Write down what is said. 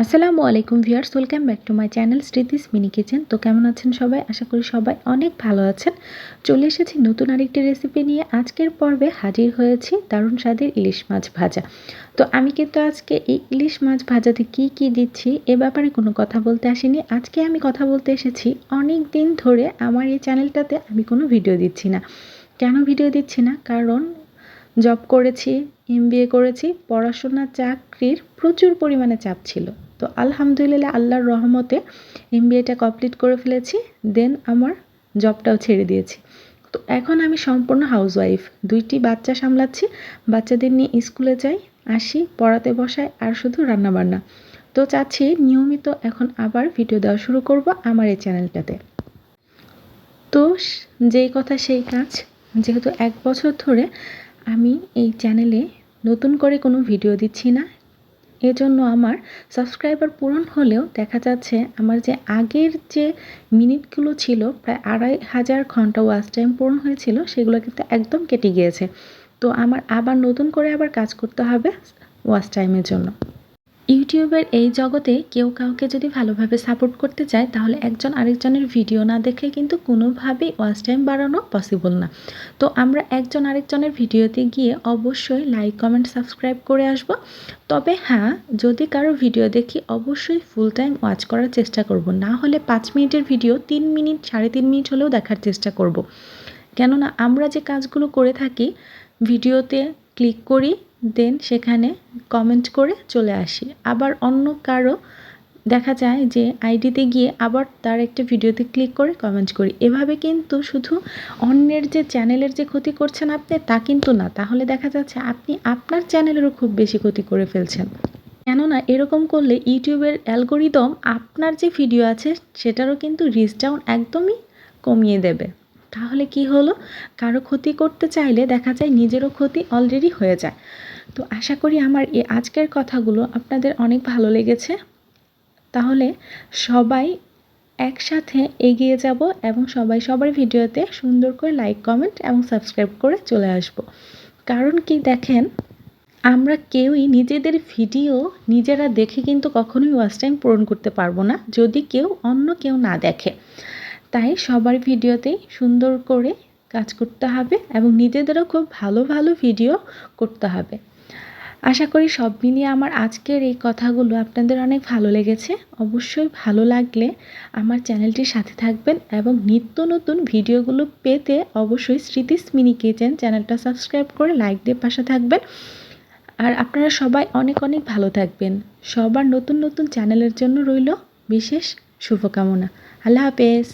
আসসালামু আলাইকুম viewers, welcome back to my channel Smriti's mini kitchen. তো কেমন আছেন সবাই? আশা করি সবাই অনেক ভালো আছেন। চলে এসেছি নতুন আরেকটি রেসিপি নিয়ে। আজকের পর্বে হাজির হয়েছি দারুণ স্বাদের ইলিশ মাছ ভাজা। তো আমি কিন্তু আজকে এই ইলিশ মাছ ভাজাতে কি দিচ্ছি এ ব্যাপারে কোনো কথা বলতে আসিনি। আজকে আমি কথা বলতে এসেছি অনেক দিন ধরে আমার এই চ্যানেলটাতে আমি কোনো ভিডিও দিচ্ছি না। কেন ভিডিও দিচ্ছি না? কারণ জব করেছি, MBA করেছি, পড়াশোনা চাকরির প্রচুর পরিমাণে চাপ ছিল। তো আলহামদুলিল্লাহ আল্লাহর রহমতে MBAটা কমপ্লিট করে ফেলেছি, দেন আমার জবটাও ছেড়ে দিয়েছি। তো এখন আমি সম্পূর্ণ হাউসওয়াইফ, 2টি বাচ্চা সামলাচ্ছি। বাচ্চাদের নিয়ে স্কুলে যাই, আসি, পড়াতে বসাই আর শুধু রান্নাবান্না। তো চাচ্ছি নিয়মিত এখন আবার ভিডিও দেওয়া শুরু করব আমার এই চ্যানেলটাতে। তো যেই কথা সেই কাজ, যেহেতু 1 বছর ধরে আমি এই চ্যানেলে নতুন করে কোনো ভিডিও দিচ্ছি না, এজন্য আমার সাবস্ক্রাইবার পূরণ হলেও দেখা যাচ্ছে আমার যে আগের যে মিনিটগুলো ছিল, প্রায় 2500 ঘন্টা ওয়াচ টাইম পূরণ হয়েছিল, সেগুলো কিন্তু একদম কেটে গিয়েছে। তো আমার আবার নতুন করে আবার কাজ করতে হবে ওয়াচ টাইমের জন্য। ইউটিউবের এই জগতে কেউ কাউকে যদি ভালোভাবে সাপোর্ট করতে চায়, তাহলে একজন আরেকজনের ভিডিও না দেখে কিন্তু কোনোভাবেই ওয়াচ টাইম বাড়ানো পসিবল না। তো আমরা একজন আরেকজনের ভিডিওতে গিয়ে অবশ্যই লাইক, কমেন্ট, সাবস্ক্রাইব করে আসব। তবে হ্যাঁ, যদি কারো ভিডিও দেখি অবশ্যই ফুল টাইম ওয়াচ করার চেষ্টা করব। না হলে 5 মিনিটের ভিডিও 3 মিনিট, 3.5 মিনিট হলেও দেখার চেষ্টা করব। কেননা আমরা যে কাজগুলো করে থাকি, ভিডিওতে ক্লিক করি, দেন সেখানে কমেন্ট করে চলে আসি। আবার অন্য কারো দেখা যায় যে আইডিতে গিয়ে আবার তার একটা ভিডিওতে ক্লিক করে কমেন্ট করি। এভাবে কিন্তু শুধু অন্যের যে চ্যানেলের যে ক্ষতি করছেন আপনি, তা কিন্তু না। তাহলে দেখা যাচ্ছে আপনি আপনার চ্যানেলেরও খুব বেশি ক্ষতি করে ফেলছেন। কেননা এরকম করলে ইউটিউবের অ্যালগরিদম আপনার যে ভিডিও আছে সেটারও কিন্তু রিচ ডাউন একদমই কমিয়ে দেবে। তাহলে কি হলো? কারো ক্ষতি করতে চাইলে দেখা যায় নিজেরও ক্ষতি অলরেডি হয়ে যায়। তো আশা করি আমার এই আজকের কথাগুলো আপনাদের অনেক ভালো লেগেছে। তাহলে সবাই একসাথে এগিয়ে যাব এবং সবাই সবার ভিডিওতে সুন্দর করে লাইক, কমেন্ট এবং সাবস্ক্রাইব করে চলে আসব। কারণ কি দেখেন, আমরা কেউই নিজেদের ভিডিও নিজেরা দেখে কিন্তু কখনোই ওয়াচ টাইম পূরণ করতে পারবো না, যদি অন্য কেউ না দেখে। তাই সবার ভিডিওতেই সুন্দর করে কাজ করতে হবে এবং নিজেদেরও খুব ভালো ভালো ভিডিও করতে হবে। আশা করি সব মিলিয়ে আমার আজকের এই কথাগুলো আপনাদের অনেক ভালো লেগেছে। অবশ্যই ভালো লাগলে আমার চ্যানেলটির সাথে থাকবেন এবং নিত্য নতুন ভিডিওগুলো পেতে অবশ্যই স্মৃতিস মিনি কিচেন চ্যানেলটা সাবস্ক্রাইব করে লাইক দিয়ে পাশে থাকবেন। আর আপনারা সবাই অনেক অনেক ভালো থাকবেন। সবার নতুন নতুন চ্যানেলের জন্য রইল বিশেষ শুভকামনা। আল্লাহ হাফেজ।